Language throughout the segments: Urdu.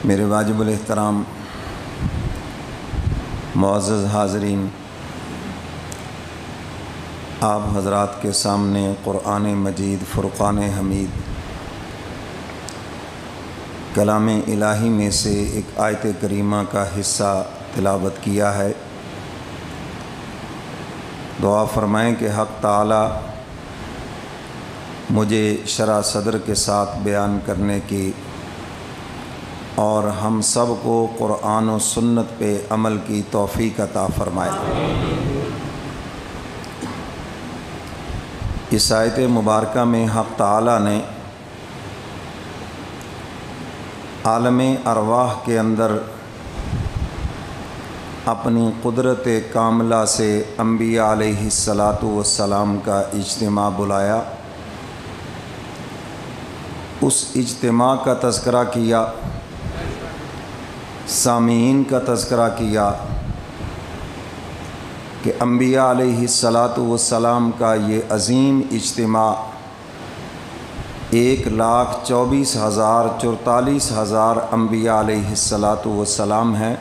میرے واجب الاحترام معزز حاضرین، آپ حضرات کے سامنے قرآن مجید فرقان حمید کلام الہی میں سے ایک آیت کریمہ کا حصہ تلاوت کیا ہے۔ دعا فرمائیں کہ حق تعالی مجھے شرح صدر کے ساتھ بیان کرنے کی اور ہم سب کو قرآن و سنت پہ عمل کی توفیق عطا فرمائے۔ اس آیت مبارکہ میں حق تعالی نے عالم ارواح کے اندر اپنی قدرت کاملہ سے انبیاء علیہ السلام کا اجتماع بلایا، اس اجتماع کا تذکرہ کیا، سامعین کا تذکرہ کیا کہ انبیاء علیہ السلام کا یہ عظیم اجتماع 1,24,044 انبیاء علیہ السلام ہیں،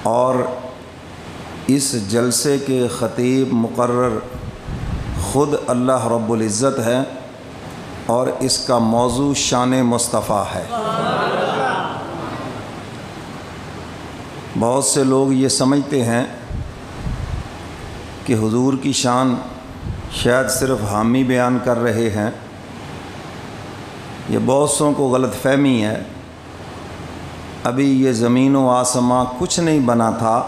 اور اس جلسے کے خطیب مقرر خود اللہ رب العزت ہے، اور اس کا موضوع شان مصطفیٰ ہے۔ بہت سے لوگ یہ سمجھتے ہیں کہ حضور کی شان شاید صرف حامی بیان کر رہے ہیں۔ یہ بہت سوں کو غلط فہمی ہے۔ ابھی یہ زمین و آسماں کچھ نہیں بنا تھا،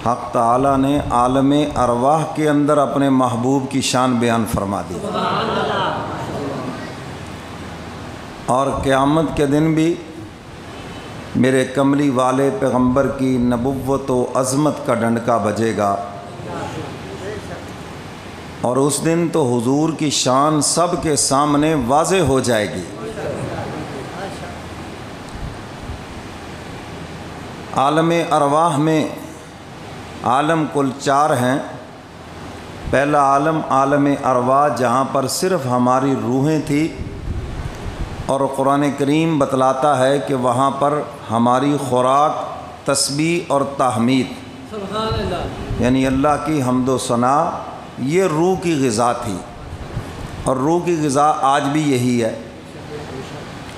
حق تعالی نے عالم ارواح کے اندر اپنے محبوب کی شان بیان فرما دی، اور قیامت کے دن بھی میرے کملی والے پیغمبر کی نبوت و عظمت کا ڈنڈکا بجے گا، اور اس دن تو حضور کی شان سب کے سامنے واضح ہو جائے گی۔ عالم ارواح میں عالم کل 4 ہیں۔ پہلا عالم عالم ارواح، جہاں پر صرف ہماری روحیں تھیں، اور قرآن کریم بتلاتا ہے کہ وہاں پر ہماری خوراک تسبیح اور تحمید، سبحان اللہ، یعنی اللہ کی حمد و ثنا، یہ روح کی غذا تھی، اور روح کی غذا آج بھی یہی ہے۔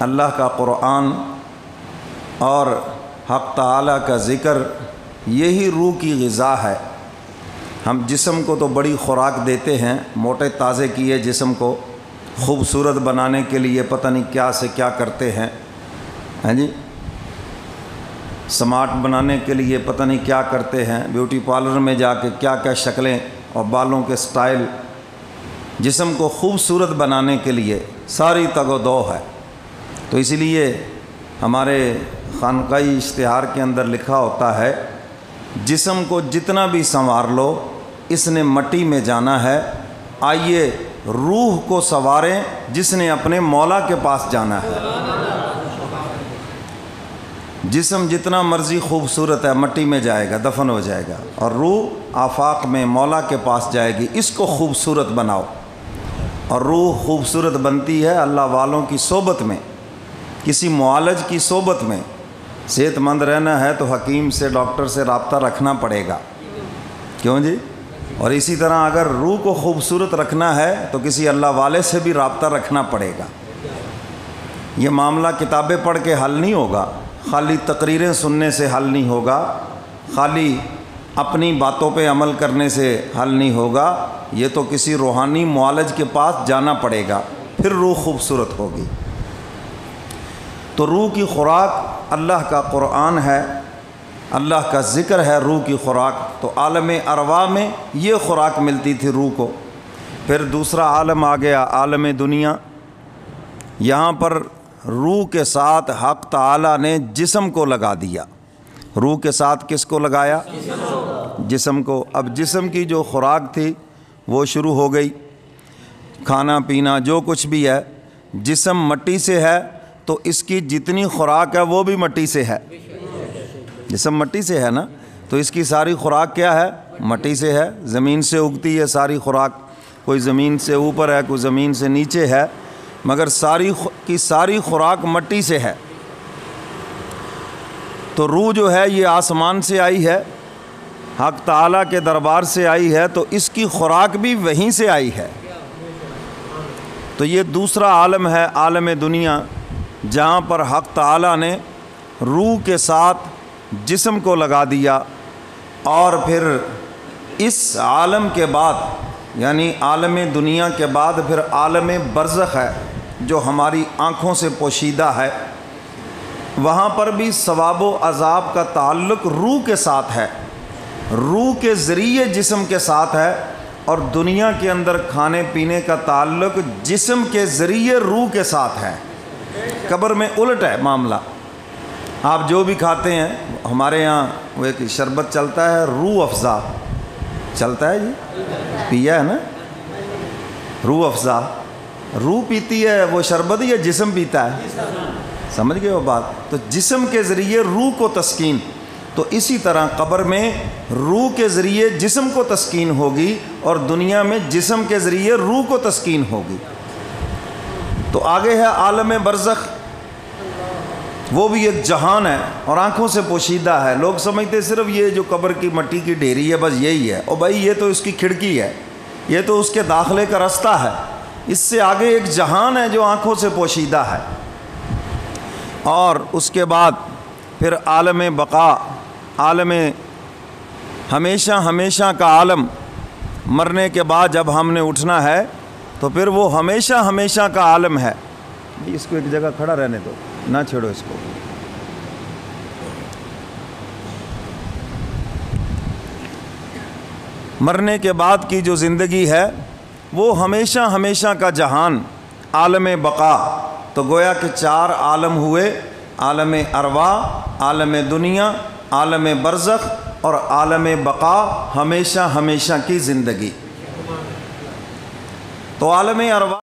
اللہ کا قرآن اور حق تعالی کا ذکر، یہی روح کی غذا ہے۔ ہم جسم کو تو بڑی خوراک دیتے ہیں، موٹے تازے کیے جسم کو خوبصورت بنانے کے لیے پتہ نہیں کیا سے کیا کرتے ہیں، ہاں جی، سمارٹ بنانے کے لیے پتہ نہیں کیا کرتے ہیں، بیوٹی پارلر میں جا کے کیا کیا شکلیں اور بالوں کے سٹائل، جسم کو خوبصورت بنانے کے لیے ساری تگ و دو ہے۔ تو اس لیے ہمارے خانقاہی اشتہار کے اندر لکھا ہوتا ہے، جسم کو جتنا بھی سنوار لو اس نے مٹی میں جانا ہے، آئیے روح کو سنواریں جس نے اپنے مولا کے پاس جانا ہے۔ جسم جتنا مرضی خوبصورت ہے مٹی میں جائے گا، دفن ہو جائے گا، اور روح آفاق میں مولا کے پاس جائے گی۔ اس کو خوبصورت بناؤ، اور روح خوبصورت بنتی ہے اللہ والوں کی صحبت میں، کسی معالج کی صحبت میں۔ صحت مند رہنا ہے تو حکیم سے، ڈاکٹر سے رابطہ رکھنا پڑے گا، کیوں جی؟ اور اسی طرح اگر روح کو خوبصورت رکھنا ہے تو کسی اللہ والے سے بھی رابطہ رکھنا پڑے گا۔ یہ معاملہ کتابیں پڑھ کے حل نہیں ہوگا، خالی تقریریں سننے سے حل نہیں ہوگا، خالی اپنی باتوں پہ عمل کرنے سے حل نہیں ہوگا، یہ تو کسی روحانی معالج کے پاس جانا پڑے گا، پھر روح خوبصورت ہوگی۔ تو روح کی خوراک اللہ کا قرآن ہے، اللہ کا ذکر ہے روح کی خوراک۔ تو عالم ارواح میں یہ خوراک ملتی تھی روح کو۔ پھر دوسرا عالم آ گیا، عالم دنیا۔ یہاں پر روح کے ساتھ حق تعالی نے جسم کو لگا دیا۔ روح کے ساتھ کس کو لگایا؟ جسم کو۔ اب جسم کی جو خوراک تھی وہ شروع ہو گئی، کھانا پینا جو کچھ بھی ہے۔ جسم مٹی سے ہے تو اس کی جتنی خوراک ہے وہ بھی مٹی سے ہے۔ جسم مٹی سے ہے نا، تو اس کی ساری خوراک کیا ہے؟ مٹی سے ہے، زمین سے اگتی ہے ساری خوراک، کوئی زمین سے اوپر ہے، کوئی زمین سے نیچے ہے، مگر ساری کی ساری خوراک مٹی سے ہے، تو روح جو ہے یہ آسمان سے آئی ہے، حق تعالیٰ کے دربار سے آئی ہے، تو اس کی خوراک بھی وہیں سے آئی ہے۔ تو یہ دوسرا عالم ہے، عالم دنیا، جہاں پر حق تعالیٰ نے روح کے ساتھ جسم کو لگا دیا، اور پھر اس عالم کے بعد یعنی عالم دنیا کے بعد پھر عالم برزخ ہے جو ہماری آنکھوں سے پوشیدہ ہے۔ وہاں پر بھی ثواب و عذاب کا تعلق روح کے ساتھ ہے، روح کے ذریعے جسم کے ساتھ ہے، اور دنیا کے اندر کھانے پینے کا تعلق جسم کے ذریعے روح کے ساتھ ہے۔ قبر میں الٹ ہے معاملہ، آپ جو بھی کھاتے ہیں، ہمارے یہاں وہ ایک شربت چلتا ہے روح افزا، چلتا ہے جی، پیا ہے نا، روح افزا، روح پیتی ہے وہ شربت یا جسم پیتا ہے؟ سمجھ گئے وہ بات؟ تو جسم کے ذریعے روح کو تسکین، تو اسی طرح قبر میں روح کے ذریعے جسم کو تسکین ہوگی، اور دنیا میں جسم کے ذریعے روح کو تسکین ہوگی۔ تو آگے ہے عالم برزخ، وہ بھی ایک جہان ہے اور آنکھوں سے پوشیدہ ہے۔ لوگ سمجھتے صرف یہ جو قبر کی مٹی کی ڈھیری ہے بس یہی ہے، اور بھائی یہ تو اس کی کھڑکی ہے، یہ تو اس کے داخلے کا رستہ ہے، اس سے آگے ایک جہان ہے جو آنکھوں سے پوشیدہ ہے۔ اور اس کے بعد پھر عالم بقا، عالم ہمیشہ ہمیشہ کا عالم، مرنے کے بعد جب ہم نے اٹھنا ہے تو پھر وہ ہمیشہ ہمیشہ کا عالم ہے۔ اس کو ایک جگہ کھڑا رہنے دو، نہ چھوڑو اس کو۔ مرنے کے بعد کی جو زندگی ہے وہ ہمیشہ ہمیشہ کا جہان، عالم بقا۔ تو گویا کہ 4 عالم ہوئے، عالم ارواح، عالم دنیا، عالم برزخ اور عالم بقا، ہمیشہ ہمیشہ کی زندگی۔ تو عالم ارواح